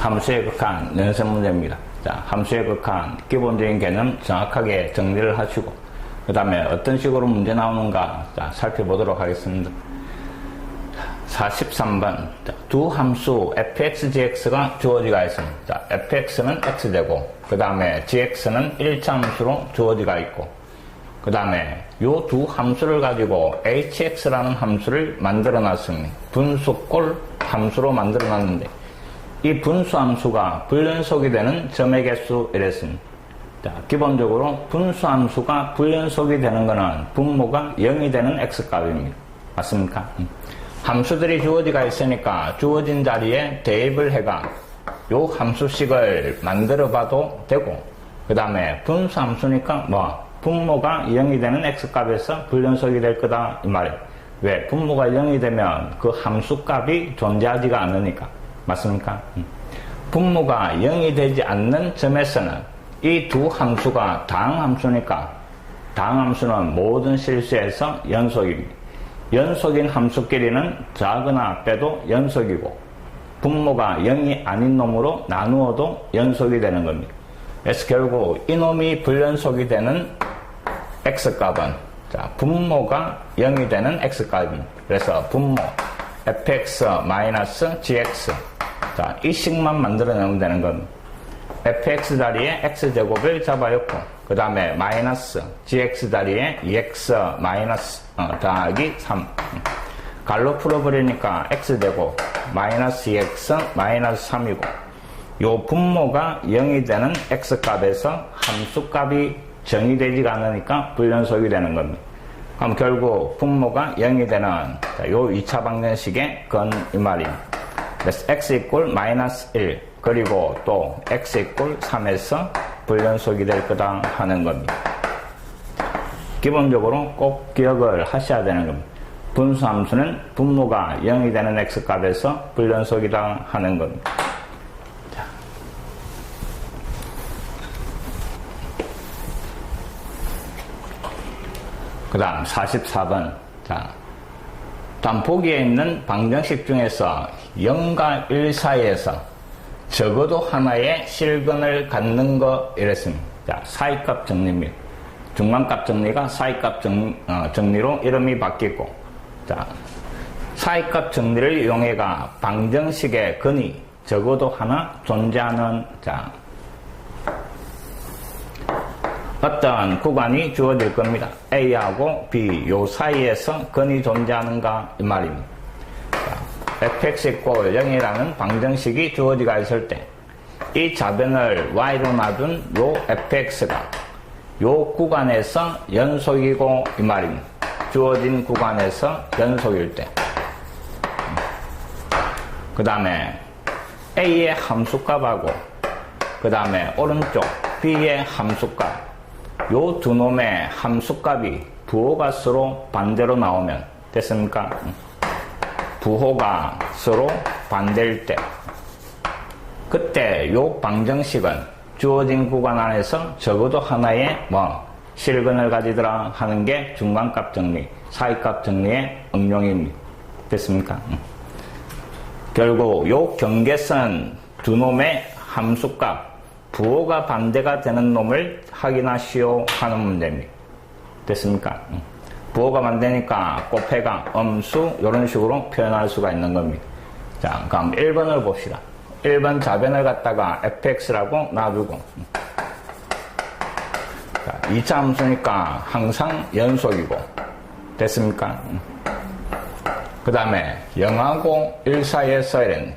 함수의 극한 연습 문제입니다. 자, 함수의 극한 기본적인 개념 정확하게 정리를 하시고 그 다음에 어떤 식으로 문제 나오는가 살펴보도록 하겠습니다. 43번 두 함수 fx,gx가 주어지가 있습니다. 자, fx는 x제곱, 그 다음에 gx는 1차 함수로 주어지가 있고, 그 다음에 요 두 함수를 가지고 hx라는 함수를 만들어 놨습니다. 분수꼴 함수로 만들어 놨는데 이 분수 함수가 불연속이 되는 점의 개수 이랬습니다. 자, 기본적으로 분수 함수가 불연속이 되는 것은 분모가 0이 되는 x값입니다. 맞습니까? 함수들이 주어지가 있으니까 주어진 자리에 대입을 해가 요 함수식을 만들어 봐도 되고, 그 다음에 분수 함수니까 분모가 0이 되는 x값에서 불연속이 될 거다 이 말이에요. 왜? 분모가 0이 되면 그 함수값이 존재하지가 않으니까. 맞습니까? 분모가 0이 되지 않는 점에서는 이 두 함수가 다항함수니까 다항함수는 모든 실수에서 연속입니다. 연속인 함수끼리는 작으나 빼도 연속이고 분모가 0이 아닌 놈으로 나누어도 연속이 되는 겁니다. 그래서 결국 이놈이 불연속이 되는 x값은 분모가 0이 되는 x값입니다. 그래서 분모 fx-gx 이 식만 만들어내면 되는 겁니다. fx 자리에 x제곱을 잡아였고, 그 다음에 마이너스 gx 자리에 2x 마이너스 더하기 3 갈로 풀어버리니까 x제곱 마이너스 2x 마이너스 3이고, 요 분모가 0이 되는 x값에서 함수값이 정의되지가 않으니까 불연속이 되는 겁니다. 그럼 결국 분모가 0이 되는 요 2차 방정식의 건 이 말입니다. 그래서 x 이꼴 마이너스 1 그리고 또 x 이꼴 3에서 불연속이 될 거다 하는 겁니다. 기본적으로 꼭 기억을 하셔야 되는 겁니다. 분수함수는 분모가 0이 되는 x값에서 불연속이다 하는 겁니다. 그 다음 44번 다음 보기에 있는 방정식 중에서 0과 1 사이에서 적어도 하나의 실근을 갖는 거 이랬습니다. 사이값 정리입니다. 중간값 정리가 사이값 정리로 이름이 바뀌고, 사이값 정리를 이용해가 방정식의 근이 적어도 하나 존재하는 어떠한 구간이 주어질 겁니다. A하고 B 요 사이에서 근이 존재하는가 이 말입니다. fx 이꼴 0이라는 방정식이 주어지가 있을 때 이 좌변을 y로 놔둔 요 fx가 요 구간에서 연속이고 이 말입니다. 주어진 구간에서 연속일 때, 그 다음에 A의 함수값하고 그 다음에 오른쪽 B의 함수값 요 두 놈의 함수값이 부호가 서로 반대로 나오면 됐습니까? 부호가 서로 반대일 때 그때 요 방정식은 주어진 구간 안에서 적어도 하나의 실근을 가지더라 하는 게 중간값 정리, 사이값 정리의 응용입니다. 됐습니까? 결국 요 경계선 두 놈의 함수값 부호가 반대가 되는 놈을 확인하시오 하는 문제입니다. 됐습니까? 부호가 반대니까 곱해가 음수 이런 식으로 표현할 수가 있는 겁니다. 자, 그럼 1번을 봅시다. 1번 좌변을 갖다가 fx라고 놔두고 2차 함수니까 항상 연속이고 됐습니까? 그 다음에 0하고 1 사이에 써야 되는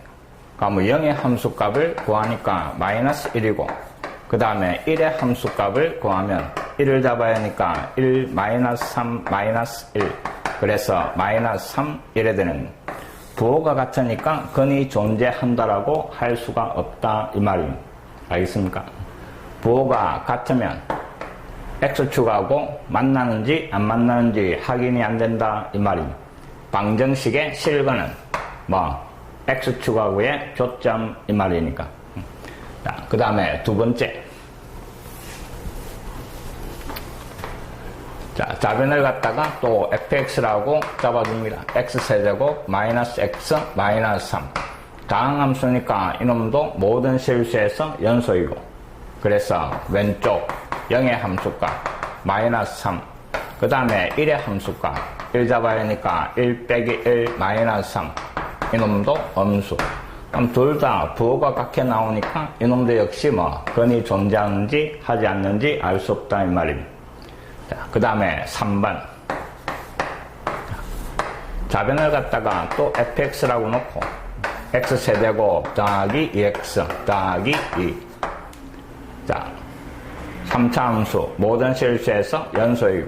그럼 0의 함수값을 구하니까 마이너스 1이고, 그 다음에 1의 함수값을 구하면 1을 잡아야 하니까 1 마이너스 3 마이너스 1 그래서 마이너스 3 이래 되는 부호가 같으니까 근이 존재한다라고 할 수가 없다 이 말입니다. 알겠습니까? 부호가 같으면 x축하고 만나는지 안 만나는지 확인이 안 된다 이 말입니다. 방정식의 실근은 x축하고의 교점 이 말이니까. 그 다음에 두 번째 좌변을 갖다가 또 fx라고 잡아줍니다. x세제곱 마이너스 x 마이너스 3 다항함수니까 이놈도 모든 실수에서 연소이고, 그래서 왼쪽 0의 함수값 마이너스 3, 그 다음에 1의 함수값 1 잡아야 하니까 1 빼기 1 마이너스 3, 이놈도 음수. 그럼 둘 다 부호가 같게 나오니까 이놈도 역시 근이 존재하는지 하지 않는지 알 수 없다 이 말입니다. 그 다음에 3번. 자변을 갖다가 또 fx라고 놓고 x세제곱 더하기 2x 더하기 2. 자, 3차 함수 모든 실수에서 연소이고,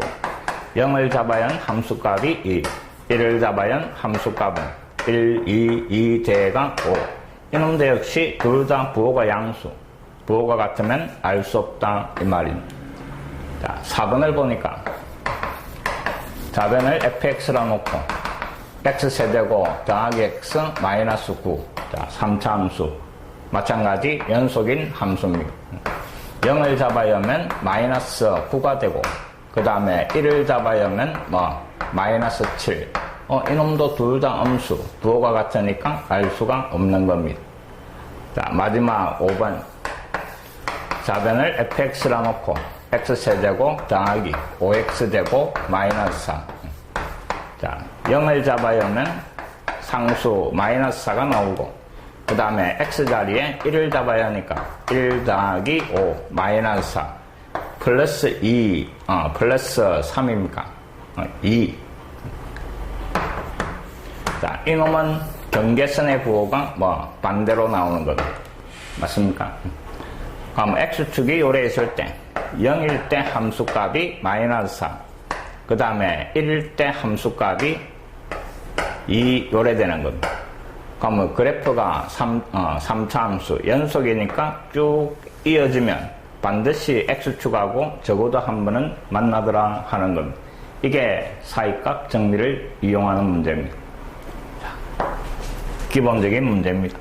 0을 잡아야 한 함수값이 2, 1을 잡아야 한 함수값은 1, 2, 2 제가 5. 이놈도 역시 둘 다 부호가 양수, 부호가 같으면 알 수 없다 이 말입니다. 자, 4번을 보니까 자변을 fx라 놓고 x세제곱 더하기 x 마이너스 9. 자, 3차 함수 마찬가지 연속인 함수입니다. 0을 잡아야 하면 마이너스 9가 되고, 그 다음에 1을 잡아야 하면 마이너스 7. 이놈도 둘 다 음수, 부호가 같으니까 알 수가 없는 겁니다. 자, 마지막 5번. 자변을 fx라 놓고 x세제곱 더하기 5x제곱 마이너스 4. 자, 0을 잡아야 하면 상수 마이너스 4가 나오고, 그 다음에 x자리에 1을 잡아야 하니까 1 더하기 5 마이너스 4 플러스 2, 플러스 3입니까? 2. 자, 이놈은 경계선의 부호가 반대로 나오는 겁니다. 맞습니까? 그럼 x축이 요래 있을 때 0일 때 함수값이 마이너스 4, 그 다음에 1일 때 함수값이 2 요래 되는 겁니다. 그러면 그래프가 3차 함수 연속이니까 쭉 이어지면 반드시 x축하고 적어도 한 번은 만나더라 하는 겁니다. 이게 사이값 정리를 이용하는 문제입니다. 자, 기본적인 문제입니다.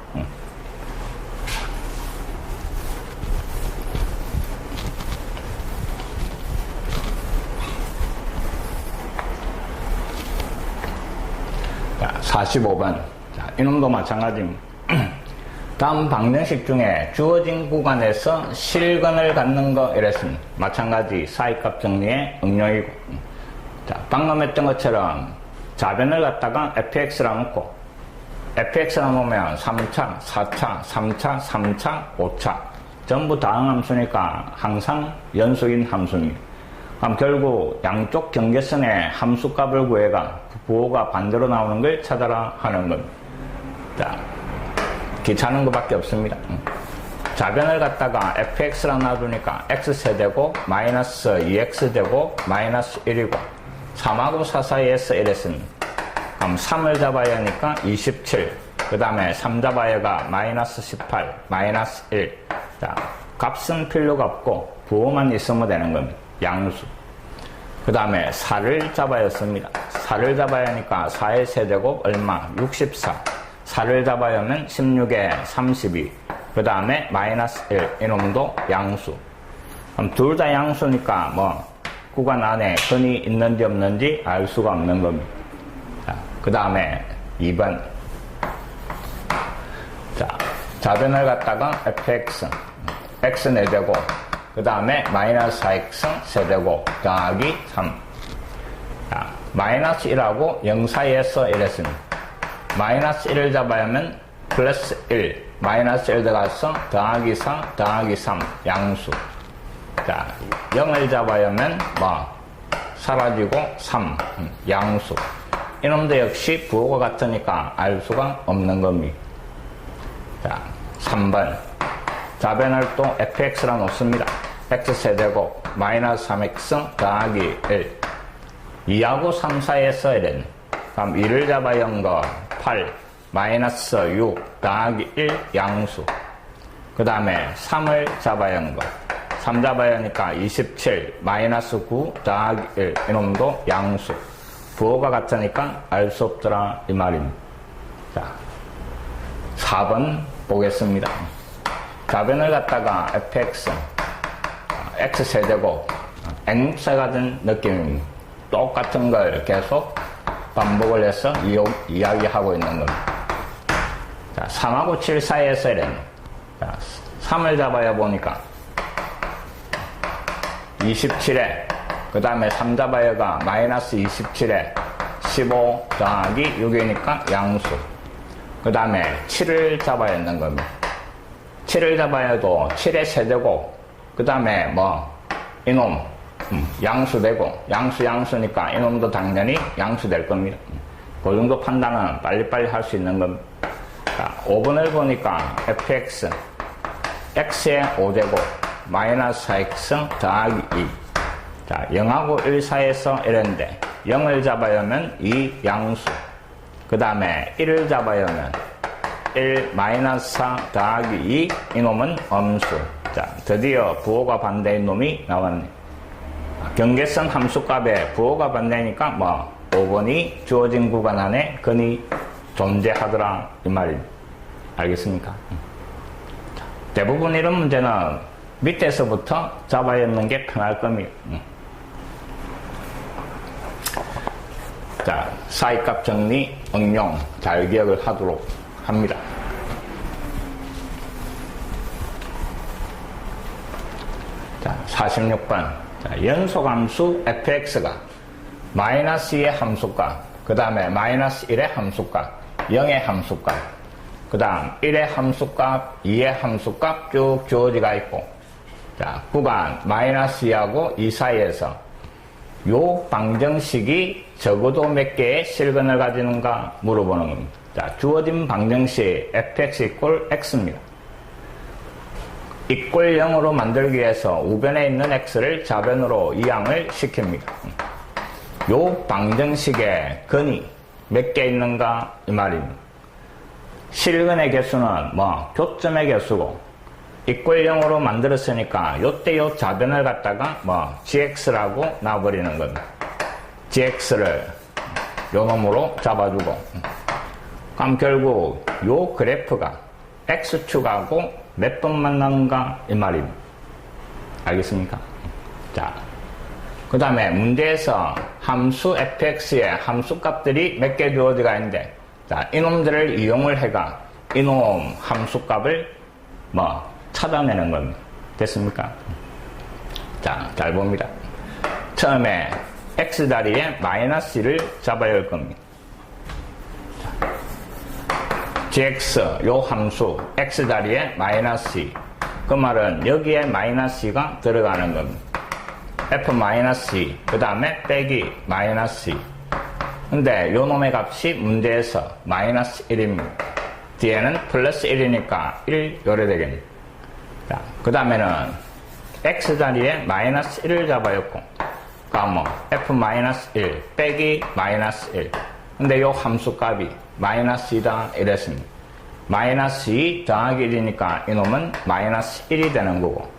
자, 45번. 자, 이놈도 마찬가지입니다. 다음 방정식 중에 주어진 구간에서 실근을 갖는 거 이랬습니다. 마찬가지 사이값 정리의 응용이고, 자, 방금 했던 것처럼 자변을 갖다가 fx라 놓고 fx라 놓으면 3차, 4차, 3차, 3차, 5차 전부 다항함수니까 항상 연속인 함수입니다. 그럼 결국 양쪽 경계선의 함수값을 구해가 부호가 반대로 나오는 걸 찾아라 하는 겁니다. 자, 귀찮은 것밖에 없습니다. 자변을 갖다가 fx라 놔두니까 x세제곱 마이너스 2x제곱 마이너스 1이고 3하고 4 사이에서 이랬습니다. 그럼 3을 잡아야 하니까 27, 그 다음에 3 잡아야가 마이너스 18, 마이너스 1. 자, 값은 필요가 없고 부호만 있으면 되는 겁니다. 양수. 그 다음에 4를 잡아야 했습니다. 4를 잡아야 하니까 4의 세제곱 얼마? 64. 4를 잡아야 하면 16에 32. 그 다음에 마이너스 1. 이놈도 양수. 그럼 둘 다 양수니까 구간 안에 근이 있는지 없는지 알 수가 없는 겁니다. 자, 그 다음에 2번. 자, 자변을 갖다가 fx, x 4제곱, 그 다음에 마이너스 4x 세제곱 더하기 3. 자, 마이너스 1하고 0 사이에서 이랬습니다. 마이너스 1을 잡아야 하면 플러스 1, 마이너스 1 들어가서 더하기 4, 더하기 3, 양수. 자, 0을 잡아야 하면 사라지고 3, 양수. 이놈도 역시 부호가 같으니까 알 수가 없는 겁니다. 자, 3번. 자변을 또 fx라 놓습니다. x세제곱 마이너스 3x 더하기 1. 2하고 3 사이에서 이랬네. 그럼 2를 잡아야 한 거 8, 마이너스 6 더하기 1 양수. 그 다음에 3을 잡아야 한 거 3 잡아야 하니까 27, 마이너스 9 더하기 1. 이놈도 양수. 부호가 같으니까 알 수 없더라 이 말입니다. 자, 4번 보겠습니다. 자변을 갖다가 fx, x세제곱, 앵무새 같은 느낌입니다. 똑같은 걸 계속 반복을 해서 이야기하고 있는 겁니다. 자, 3하고 7 사이에서 이랬네. 자, 3을 잡아야 보니까 27에, 그 다음에 3 잡아야가 마이너스 27에 15 더하기 6이니까 양수. 그 다음에 7을 잡아야 했는 겁니다. 7을 잡아야도 7의 세제곱, 그 다음에 뭐, 이놈, 양수되고, 양수니까 이놈도 당연히 양수될 겁니다. 그 정도 판단은 빨리빨리 할 수 있는 겁니다. 자, 5번을 보니까 fx, x의 5제곱, 마이너스 4x 더하기 2. 자, 0하고 1 사이에서 이랬는데, 0을 잡아야 하면 2 양수. 그 다음에 1을 잡아야 하면 1 마이너스 4 더하기 2, 이놈은 엄수. 자, 드디어 부호가 반대인 놈이 나왔네. 경계선 함수값에 부호가 반대니까 뭐 5번이 주어진 구간 안에 근이 존재하더라 이 말입니다. 알겠습니까? 자, 대부분 이런 문제는 밑에서부터 잡아야 하는 게 편할 겁니다. 자, 사이값 정리, 응용 잘 기억을 하도록 합니다. 자, 46번. 자, 연속함수 fx가 마이너스 2의 함수값, 그 다음에 마이너스 1의 함수값, 0의 함수값, 그 다음 1의 함수값, 2의 함수값 쭉 주어지가 있고, 자, 구간 마이너스 2하고 2 사이에서 요 방정식이 적어도 몇 개의 실근을 가지는가 물어보는 겁니다. 자, 주어진 방정식 fx 이꼴 x입니다. 이꼴 0으로 만들기 위해서 우변에 있는 x를 좌변으로 이항을 시킵니다. 요 방정식에 근이 몇 개 있는가 이 말입니다. 실근의 개수는 뭐 교점의 개수고, 이꼴 0으로 만들었으니까 요때 요 좌변을 갖다가 뭐 gx라고 놔버리는 겁니다. gx를 요 놈으로 잡아주고, 그럼 결국 요 그래프가 x축하고 몇 번 만나는가 이 말입니다. 알겠습니까? 자, 그 다음에 문제에서 함수 fx의 함수값들이 몇 개 주어지가 있는데, 자, 이놈들을 이용을 해가 이놈 함수값을 뭐 찾아내는 겁니다. 됐습니까? 자, 잘 봅니다. 처음에 x 자리에 마이너스 1을 잡아야 할 겁니다. gx 요 함수 x 자리에 마이너스 2, 그 말은 여기에 마이너스 2가 들어가는 겁니다. f 마이너스 2, 그 다음에 빼기 마이너스 2. 근데 요 놈의 값이 문제에서 마이너스 1입니다. 뒤에는 플러스 1이니까 1 요래 되겠네. 자, 그 다음에는 x 자리에 마이너스 1을 잡아였고, 그럼 f 마이너스 1 빼기 마이너스 1. 근데 요 함수 값이 마이너스 2다 이랬습니다. 마이너스 2 더하기 1이니까 이놈은 마이너스 1이 되는 거고,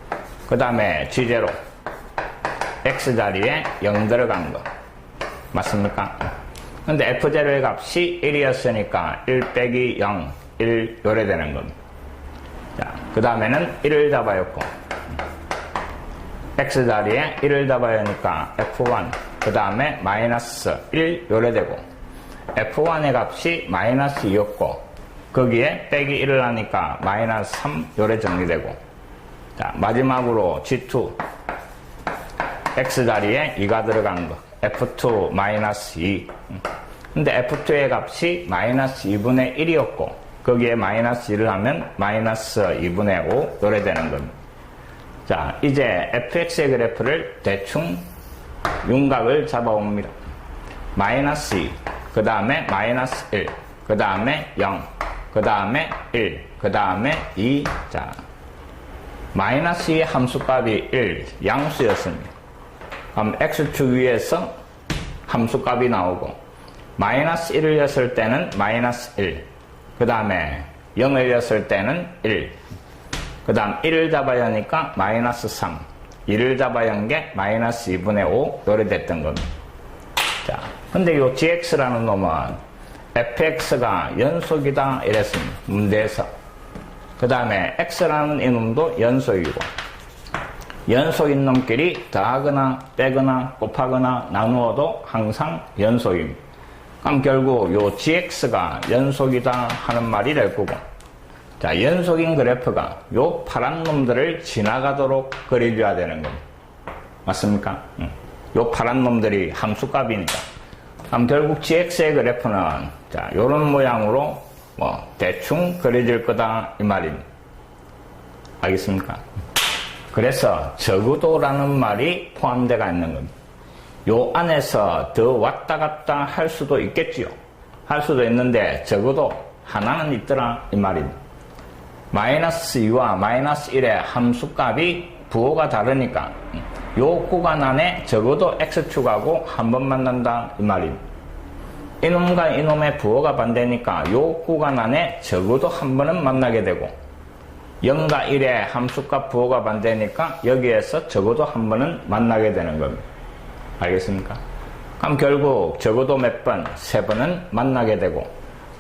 그 다음에 g제로 x 자리에 0 들어간 거 맞습니까? 근데 f제로의 값이 1이었으니까 1 빼기 0, 1 요래 되는 겁니다. 자, 그 다음에는 1을 잡아였고, x 자리에 1을 잡아야 하니까 f1, 그 다음에 마이너스 1 요래 되고, f1의 값이 마이너스 2였고, 거기에 빼기 1을 하니까 마이너스 3 요래 정리되고, 자, 마지막으로 g2 x 자리에 2가 들어간 거 f2 마이너스 2. 근데 f2의 값이 마이너스 2분의 1이었고, 거기에 마이너스 1을 하면 마이너스 2분의 5 요래 되는 겁니다. 자, 이제 fx의 그래프를 대충 윤곽을 잡아옵니다. 마이너스 2, 그 다음에 마이너스 1, 그 다음에 0, 그 다음에 1, 그 다음에 2. 자, 마이너스 2의 함수값이 1, 양수였습니다. 그럼 x축 위에서 함수값이 나오고, 마이너스 1을 였을 때는 마이너스 1, 그 다음에 0을 였을 때는 1, 그 다음 1을 잡아야 하니까 마이너스 3, 2를 잡아야 한 게 마이너스 2분의 5 요래 됐던 겁니다. 자, 근데 요 gx라는 놈은 fx가 연속이다 이랬습니다. 문제에서. 그 다음에 x라는 이놈도 연속이고, 연속인 놈끼리 더하거나 빼거나 곱하거나 나누어도 항상 연속입니다. 그럼 결국 요 gx가 연속이다 하는 말이 될 거고, 자, 연속인 그래프가 요 파란 놈들을 지나가도록 그려줘야 되는 겁니다. 맞습니까? 요 파란 놈들이 함수값이니까. 그럼 결국 gx의 그래프는 자, 요런 모양으로 뭐 대충 그려질 거다 이 말입니다. 알겠습니까? 그래서 적어도라는 말이 포함되어 있는 겁니다. 요 안에서 더 왔다 갔다 할 수도 있겠지요. 할 수도 있는데 적어도 하나는 있더라 이 말입니다. 마이너스 2와 마이너스 1의 함수값이 부호가 다르니까 요 구간 안에 적어도 x축하고 한 번 만난다 이 말입니다. 이놈과 이놈의 부호가 반대니까 요 구간 안에 적어도 한 번은 만나게 되고, 0과 1의 함수값 부호가 반대니까 여기에서 적어도 한 번은 만나게 되는 겁니다. 알겠습니까? 그럼 결국 적어도 몇 번? 3번은 만나게 되고,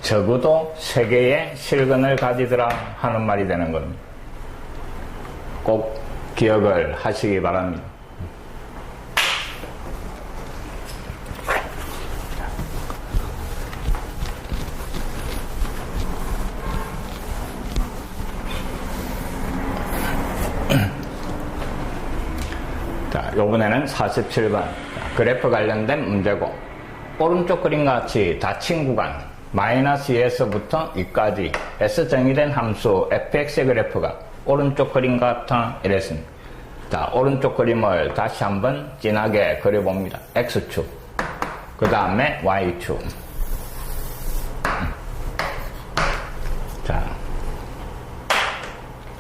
적어도 3개의 실근을 가지더라 하는 말이 되는 겁니다. 꼭 기억을 하시기 바랍니다. 자, 요번에는 47번 그래프 관련된 문제고, 오른쪽 그림과 같이 닫힌 구간 마이너스 2에서부터 2까지 S 정의된 함수 fx의 그래프가 오른쪽 그림과 같아 이랬습니다. 자, 오른쪽 그림을 다시 한번 진하게 그려봅니다. x축, 그 다음에 y축. 자,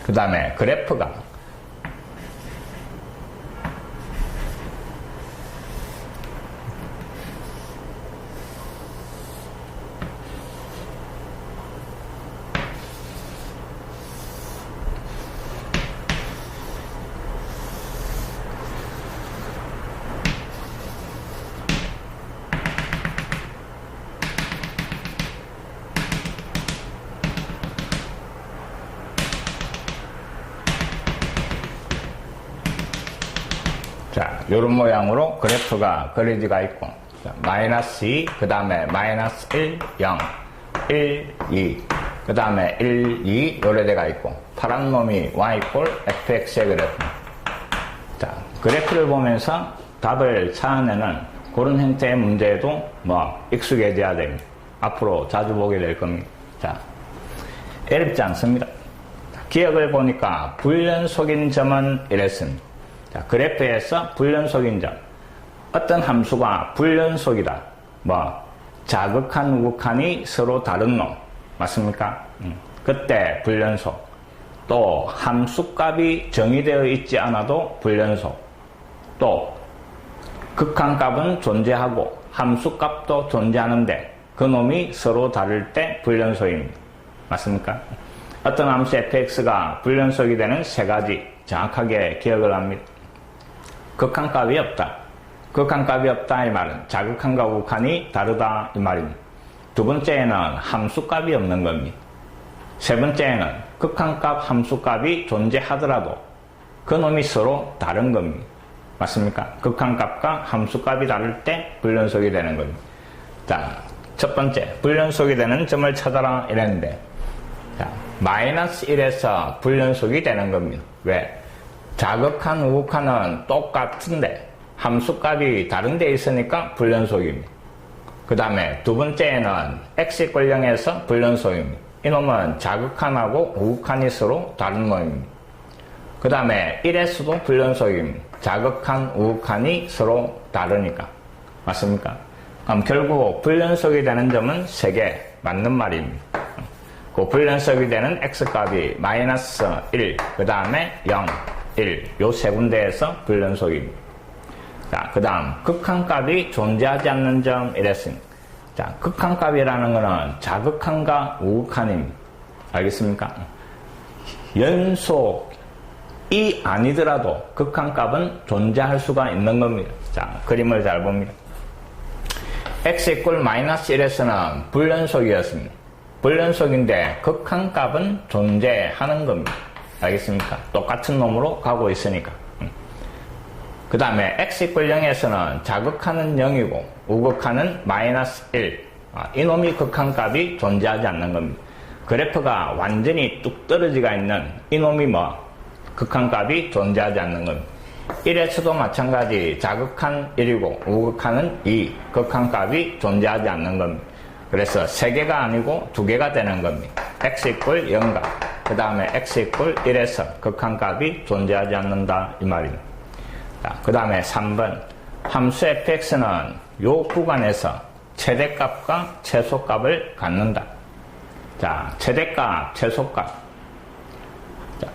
그 다음에 그래프가 자, 요런 모양으로 그래프가 그려지가 있고, 자, 마이너스 2, 그 다음에 마이너스 1, 0, 1, 2, 그 다음에 1, 2 요래대가 있고, 파란 놈이 y 꼴 fx의 그래프. 자, 그래프를 보면서 답을 찾아내는 그런 형태의 문제에도 뭐 익숙해져야 됩니다. 앞으로 자주 보게 될 겁니다. 자, 어렵지 않습니다. 기억을 보니까 불연속인 점은 이랬습니다. 자, 그래프에서 불연속인 점, 어떤 함수가 불연속이다, 뭐 자극한 우극한이 서로 다른 놈, 맞습니까? 그때 불연속. 또 함수값이 정의되어 있지 않아도 불연속. 또 극한값은 존재하고 함수값도 존재하는데 그놈이 서로 다를 때 불연속입니다. 맞습니까? 어떤 함수 fx가 불연속이 되는 3가지 정확하게 기억을 합니다. 극한값이 없다. 극한값이 없다 이 말은 자극한과 우극한이 다르다 이 말입니다. 두 번째에는 함수값이 없는 겁니다. 세 번째에는 극한값 함수값이 존재하더라도 그놈이 서로 다른 겁니다. 맞습니까? 극한값과 함수값이 다를 때 불연속이 되는 겁니다. 자, 첫 번째 불연속이 되는 점을 찾아라 이랬는데, 자, 마이너스 1에서 불연속이 되는 겁니다. 왜? 자극한 우극한은 똑같은데 함수값이 다른 데 있으니까 불연속입니다. 그 다음에 두 번째에는 x = 0에서 불연속입니다. 이놈은 자극한하고 우극한이 서로 다른 놈입니다. 그 다음에 1에서도 불연속입니다. 자극한 우극한이 서로 다르니까. 맞습니까? 그럼 결국 불연속이 되는 점은 3개 맞는 말입니다. 그 불연속이 되는 x값이 마이너스 1, 그 다음에 0, 1, 요 세 군데에서 불연속입니다. 자, 그 다음 극한값이 존재하지 않는 점 이랬습니다. 자, 극한값이라는 것은 자극한과 우극한입니다. 알겠습니까? 연속이 아니더라도 극한값은 존재할 수가 있는 겁니다. 자, 그림을 잘 봅니다. x = 마이너스 1에서는 불연속이었습니다. 불연속인데 극한값은 존재하는 겁니다. 알겠습니까? 똑같은 놈으로 가고 있으니까. 그 다음에 x = 0에서는 자극하는 0이고 우극하는 마이너스 1, 이놈이 극한값이 존재하지 않는 겁니다. 그래프가 완전히 뚝 떨어지가 있는 이놈이 극한값이 존재하지 않는 겁니다. 1에서도 마찬가지 자극한 1이고 우극한은 2, 극한값이 존재하지 않는 겁니다. 그래서 3개가 아니고 2개가 되는 겁니다. x 이퀄 0과 그 다음에 x 이퀄 1에서 극한값이 존재하지 않는다 이 말입니다. 그 다음에 3번 함수 fx는 요 구간에서 최대값과 최소값을 갖는다. 자, 최대값, 최소값. 자,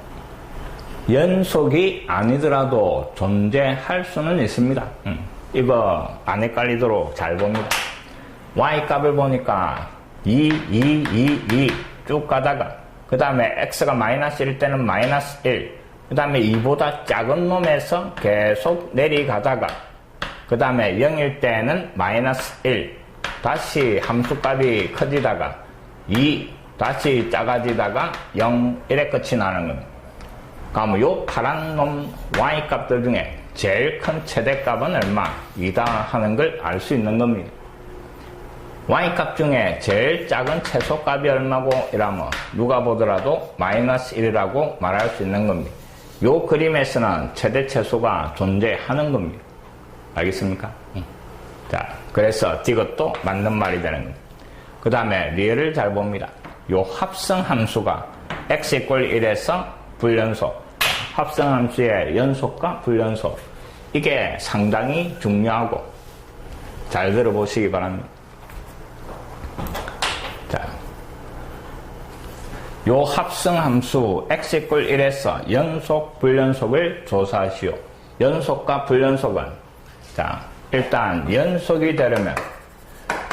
연속이 아니더라도 존재할 수는 있습니다. 이거 안 헷갈리도록 잘 봅니다. y값을 보니까 2 쭉 가다가 그 다음에 x가 마이너스 1 때는 마이너스 1, 그 다음에 2보다 작은 놈에서 계속 내려가다가 그 다음에 0일 때는 마이너스 1, 다시 함수값이 커지다가 2, 다시 작아지다가 0, 1에 끝이 나는 겁니다. 그러면 요 파란 놈 y값들 중에 제일 큰 최대값은 얼마? 2다 하는 걸 알 수 있는 겁니다. y값 중에 제일 작은 최소값이 얼마고 이라면 누가 보더라도 마이너스 1이라고 말할 수 있는 겁니다. 요 그림에서는 최대 최소가 존재하는 겁니다. 알겠습니까? 자, 그래서 이것도 맞는 말이 되는 겁니다. 그 다음에 리을을 잘 봅니다. 요 합성함수가 x 이퀄 1에서 불연속, 합성함수의 연속과 불연속, 이게 상당히 중요하고 잘 들어보시기 바랍니다. 자, 요 합성함수 x 이퀄 1에서 연속, 불연속을 조사하시오. 연속과 불연속은 자, 일단 연속이 되려면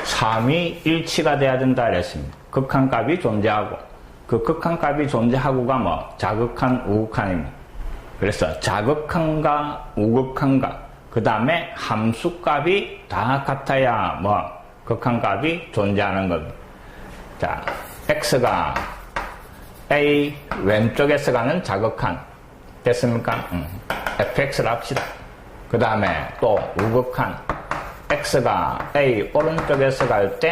3이 일치가 돼야 된다 그랬습니다. 극한값이 존재하고 그 극한값이 존재하고가 자극한, 우극한입니다. 그래서 자극한과 우극한과 그 다음에 함수값이 다 같아야 극한값이 존재하는 겁니다. 자, x가 a 왼쪽에서 가는 자극한 됐습니까? fx를 합시다. 그 다음에 또 우극한 x가 a 오른쪽에서 갈 때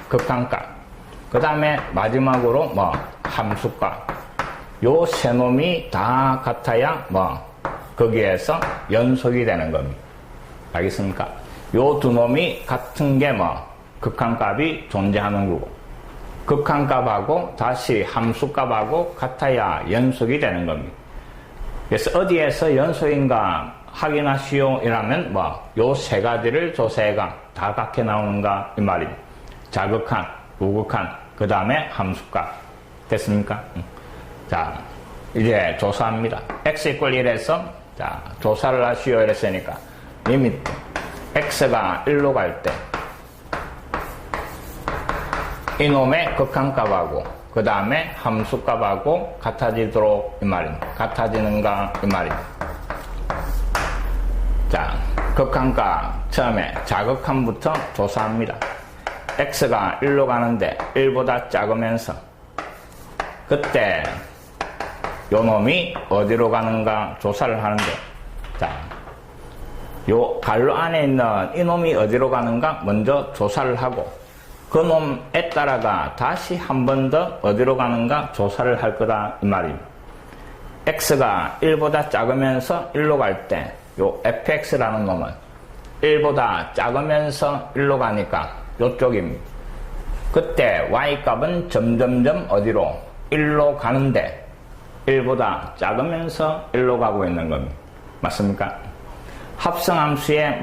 극한값, 그 다음에 마지막으로 함수값, 요 세 놈이 다 같아야 거기에서 연속이 되는 겁니다. 알겠습니까? 요 두 놈이 같은 게 극한값이 존재하는 거고, 극한값하고 다시 함수값하고 같아야 연속이 되는 겁니다. 그래서 어디에서 연속인가 확인하시오 이라면 요 세 가지를 조사해가 다 같게 나오는가 이 말입니다. 자극한, 우극한, 그 다음에 함수값. 됐습니까? 자, 이제 조사합니다. x 이퀄 1에서 자, 조사를 하시오 이랬으니까 리미트 x가 1로 갈 때 이놈의 극한값하고 그 다음에 함수값하고 같아지도록 이 말입니다. 같아지는가 이 말입니다. 자, 극한값 처음에 자극한부터 조사합니다. x가 1로 가는데 1보다 작으면서 그때 요 놈이 어디로 가는가 조사를 하는데, 자, 요 갈로 안에 있는 이 놈이 어디로 가는가 먼저 조사를 하고 그 놈에 따라가 다시 한 번 더 어디로 가는가 조사를 할 거다 이 말입니다. x가 1보다 작으면서 1로 갈 때 요 fx라는 놈은 1보다 작으면서 1로 가니까 요쪽입니다. 그때 y값은 점점점 어디로? 1로 가는데 1보다 작으면서 1로 가고 있는 겁니다. 맞습니까? 합성함수의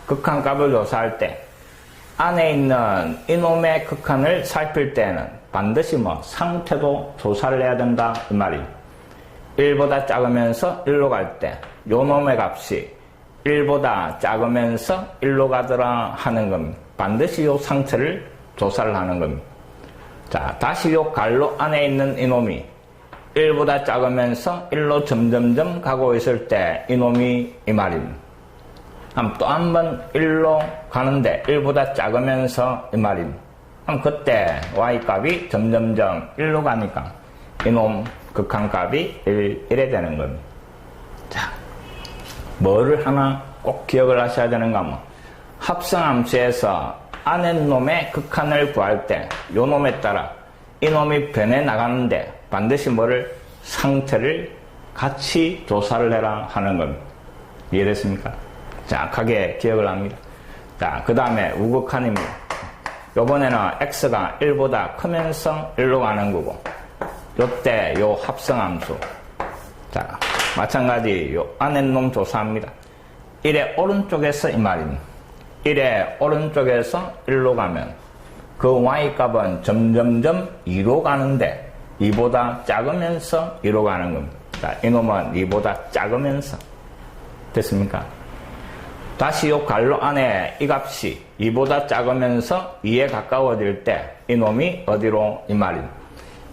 극한값을 조사할 때 안에 있는 이놈의 극한을 살필 때는 반드시 상태도 조사를 해야 된다 이 말입니다. 1보다 작으면서 1로 갈 때 요 놈의 값이 1보다 작으면서 1로 가더라 하는 겁니다. 반드시 요 상태를 조사를 하는 겁니다. 자, 다시 요 갈로 안에 있는 이놈이 1보다 작으면서 1로 점점점 가고 있을 때 이놈이 이 말입니다. 또 한 번 1로 가는데 1보다 작으면서 이 말입니다. 그럼 그때 y값이 점점점 1로 가니까 이놈 극한값이 1에 되는 겁니다. 자, 뭐를 하나 꼭 기억을 하셔야 되는가 하면 합성함수에서 안에 놈의 극한을 구할 때 요 놈에 따라 이 놈이 변해 나가는데 반드시 뭐를 상태를 같이 조사를 해라 하는 겁니다. 이해됐습니까? 정확하게 기억을 합니다. 자, 그 다음에 우극한입니다. 요번에는 x가 1보다 크면서 1로 가는 거고, 요때 요 합성함수. 자, 마찬가지 요 안에 놈 조사합니다. 1의 오른쪽에서 이 말입니다. 1의 오른쪽에서 1로 가면 그 y값은 점점점 2로 가는데 2보다 작으면서 2로 가는 겁니다. 자, 이놈은 2보다 작으면서. 됐습니까? 다시 요 갈로 안에 이 값이 2보다 작으면서 2에 가까워질 때 이놈이 어디로 이 말입니다.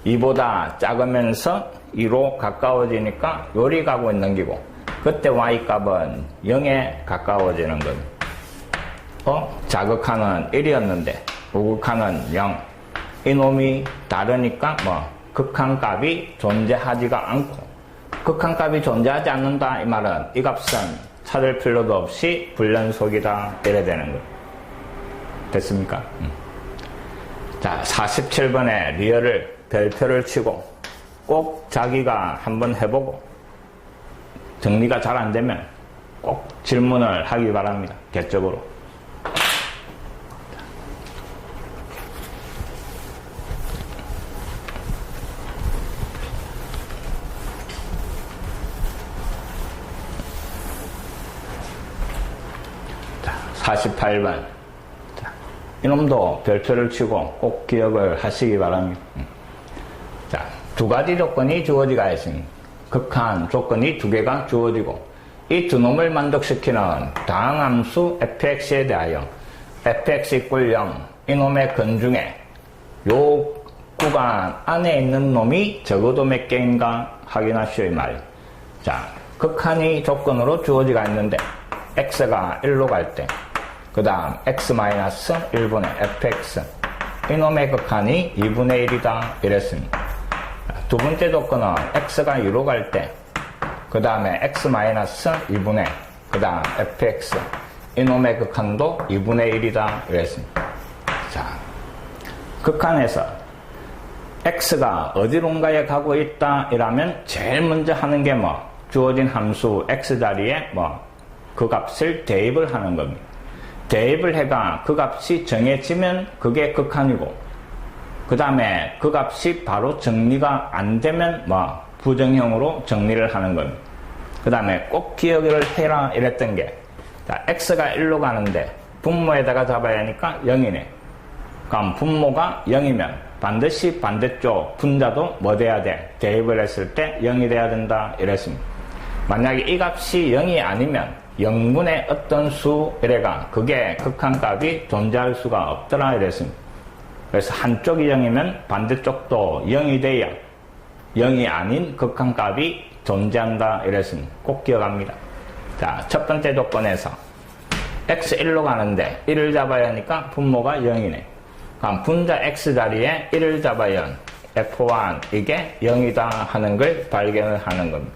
2보다 작으면서 2로 가까워지니까 요리 가고 있는 기고, 그때 y값은 0에 가까워지는 겁니다. 자극하는 1이었는데 우극한은 0. 이놈이 다르니까 극한값이 존재하지가 않고, 극한값이 존재하지 않는다 이 말은 이 값은 찾을 필요도 없이 불연속이다 이래 되는 거예요. 됐습니까? 자, 47번에 리얼을 별표를 치고 꼭 자기가 한번 해보고 정리가 잘 안되면 꼭 질문을 하기 바랍니다. 개적으로. 자, 48번. 자, 이놈도 별표를 치고 꼭 기억을 하시기 바랍니다. 자, 두 가지 조건이 주어지가 있습니다. 극한 조건이 두 개가 주어지고, 이 두 놈을 만족시키는 다항함수 fx에 대하여 fx = 0, 이놈의 근중에 요 구간 안에 있는 놈이 적어도 몇 개인가 확인하시오 이 말. 자, 극한이 조건으로 주어지가 있는데 x가 1로 갈 때, 그 다음 x-1분의 fx, 이놈의 극한이 2분의 1이다 이랬습니다. 두 번째 조건은 x가 2로 갈 때, 그 다음에 x-2분의, 그 다음 fx, 이놈의 극한도 2분의 1이다 이랬습니다. 자, 극한에서 x가 어디론가에 가고 있다 이라면 제일 먼저 하는 게 주어진 함수 x 자리에 그 값을 대입을 하는 겁니다. 대입을 해가 그 값이 정해지면 그게 극한이고, 그 다음에 그 값이 바로 정리가 안 되면 부정형으로 정리를 하는 겁니다. 그 다음에 꼭 기억을 해라 이랬던 게, 자, x가 1로 가는데 분모에다가 잡아야 하니까 0이네. 그럼 분모가 0이면 반드시 반대쪽 분자도 뭐 돼야 돼? 대입을 했을 때 0이 돼야 된다 이랬습니다. 만약에 이 값이 0이 아니면 0분의 어떤 수 이래가 그게 극한값이 존재할 수가 없더라 이랬습니다. 그래서 한쪽이 0이면 반대쪽도 0이 돼야 0이 아닌 극한값이 존재한다 이랬습니다. 꼭 기억합니다. 자, 첫 번째 조건에서 x 1로 가는데 1을 잡아야 하니까 분모가 0이네. 그럼 분자 x 자리에 1을 잡아야 f1 이게 0이다 하는 걸 발견을 하는 겁니다.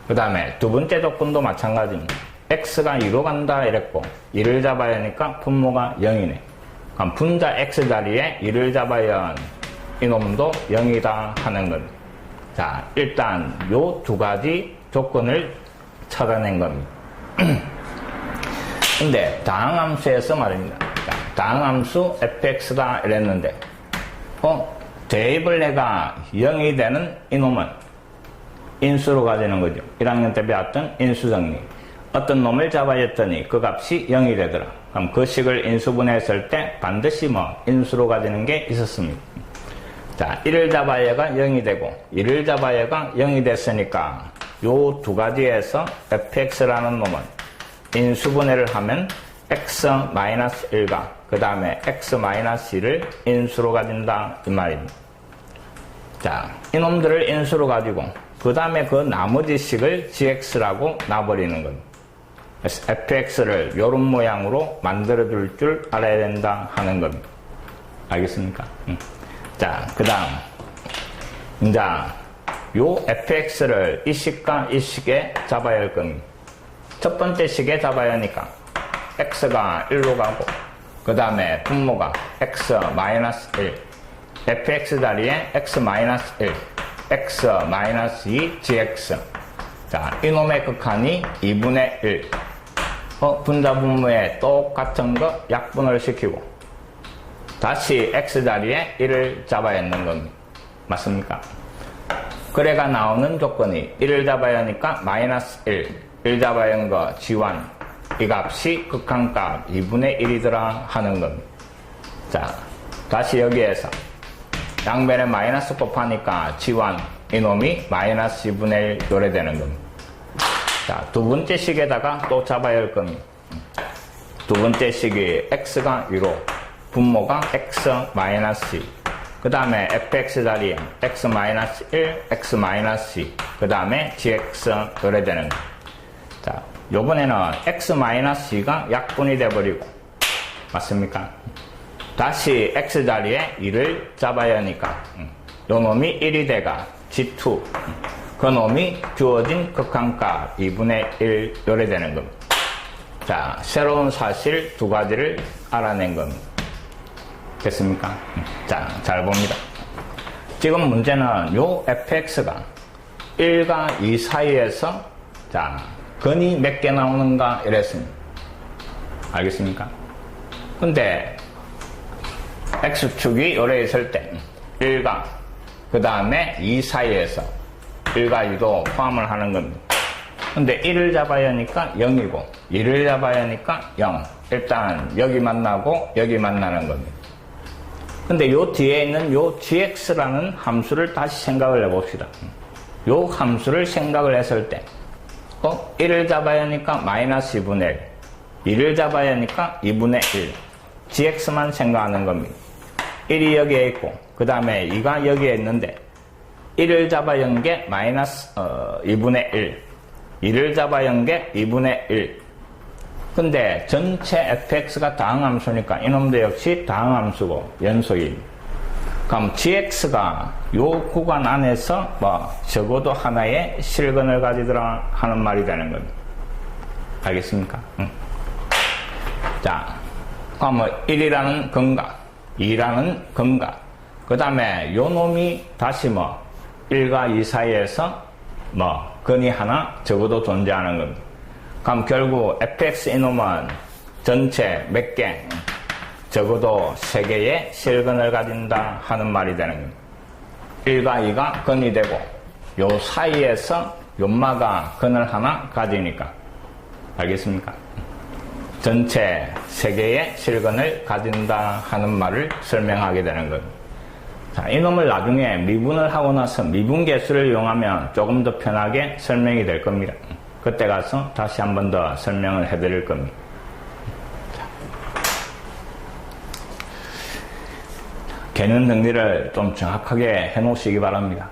그 다음에 두 번째 조건도 마찬가지입니다. x가 2로 간다 이랬고 1을 잡아야 하니까 분모가 0이네. 그럼 분자 x 자리에 1을 잡아야 이놈도 0이다 하는 겁니다. 자, 일단 요 두 가지 조건을 찾아낸 겁니다. 근데 다항함수에서 말입니다. 자, 다항함수 fx다 이랬는데 대입을 해가 0이 되는 이놈은 인수로 가지는 거죠. 1학년 때 배웠던 인수정리. 어떤 놈을 잡아야 했더니 그 값이 0이 되더라. 그럼 그 식을 인수분해했을 때 반드시 인수로 가지는 게 있었습니다. 자, 1을 잡아야가 0이 되고 1을 잡아야가 0이 됐으니까 요 두 가지에서 fx라는 놈은 인수분해를 하면 x-1과 그 다음에 x-2를 인수로 가진다 이 말입니다. 자, 이놈들을 인수로 가지고 그 다음에 그 나머지 식을 gx라고 놔버리는 겁니다. 그래서 fx를 요런 모양으로 만들어 줄 줄 알아야 된다 하는 겁니다. 알겠습니까? 자, 그 다음 이제 요 fx를 이 식과 이 식에 잡아야 할 겁니다. 첫 번째 식에 잡아야 하니까 x가 1로 가고 그 다음에 분모가 x-1, fx 자리에 x-1, x-2 gx. 자, 이놈의 극한이 2분의 1. 분자 분모에 똑같은 거 약분을 시키고 다시 x 자리에 1을 잡아야 하는 겁니다. 맞습니까? 그래가 나오는 조건이 1을 잡아야 하니까 마이너스 1 잡아야 하는 거 G1. 이 값이 극한값 2분의 1이더라 하는 겁니다. 자, 다시 여기에서 양변에 마이너스 곱하니까 G1 이놈이 마이너스 2분의 1 요래되는 겁니다. 자, 두 번째 식에다가 또 잡아야 할 겁니다. 두 번째 식이 x가 2로 분모가 x-2 그 다음에 fx 자리에 x-1, x-2 그 다음에 gx 요래되는 겁니다. 자, 요번에는 x-c가 약분이 돼버리고 맞습니까? 다시 x 자리에 2를 잡아야 하니까 요 놈이 1이 돼가 g2 그 놈이 주어진 극한값 2분의 1 요래되는 겁니다. 자, 새로운 사실 두 가지를 알아낸 겁니다. 됐습니까? 자, 잘 봅니다. 지금 문제는 요 fx가 1과 2 사이에서 자, 근이 몇 개 나오는가 이랬습니다. 알겠습니까? 근데 x축이 요래 있을 때 1과 그 다음에 2 사이에서 1과 2도 포함을 하는 겁니다. 근데 1을 잡아야 하니까 0이고 2를 잡아야 하니까 0. 일단 여기 만나고 여기 만나는 겁니다. 근데 요 뒤에 있는 요 gx라는 함수를 다시 생각을 해봅시다. 요 함수를 생각을 했을 때 1을 잡아야 하니까 마이너스 2분의 1 2를 잡아야 하니까 2분의 1 gx만 생각하는 겁니다. 1이 여기에 있고 그 다음에 2가 여기에 있는데 1을 잡아야 한 게 마이너스 2분의 1 2를 잡아야 한 게 2분의 1 근데 전체 fx가 다항함수니까 이놈도 역시 다항함수고 연속입니다. 그럼 gx가 요 구간 안에서 적어도 하나의 실근을 가지더라 하는 말이 되는 겁니다. 알겠습니까? 자, 그럼 1이라는 근각, 2라는 근각, 그 다음에 요 놈이 다시 1과 2 사이에서 근이 하나 적어도 존재하는 겁니다. 그럼 결국 fx 이놈은 전체 몇 개? 적어도 3개의 실근을 가진다 하는 말이 되는 겁니다. 1과 2가 근이 되고 요 사이에서 연마가 근을 하나 가지니까 알겠습니까? 전체 3개의 실근을 가진다 하는 말을 설명하게 되는 겁니다. 자, 이놈을 나중에 미분을 하고 나서 미분계수를 이용하면 조금 더 편하게 설명이 될 겁니다. 그때 가서 다시 한 번 더 설명을 해드릴 겁니다. 개념 정리를 좀 정확하게 해놓으시기 바랍니다.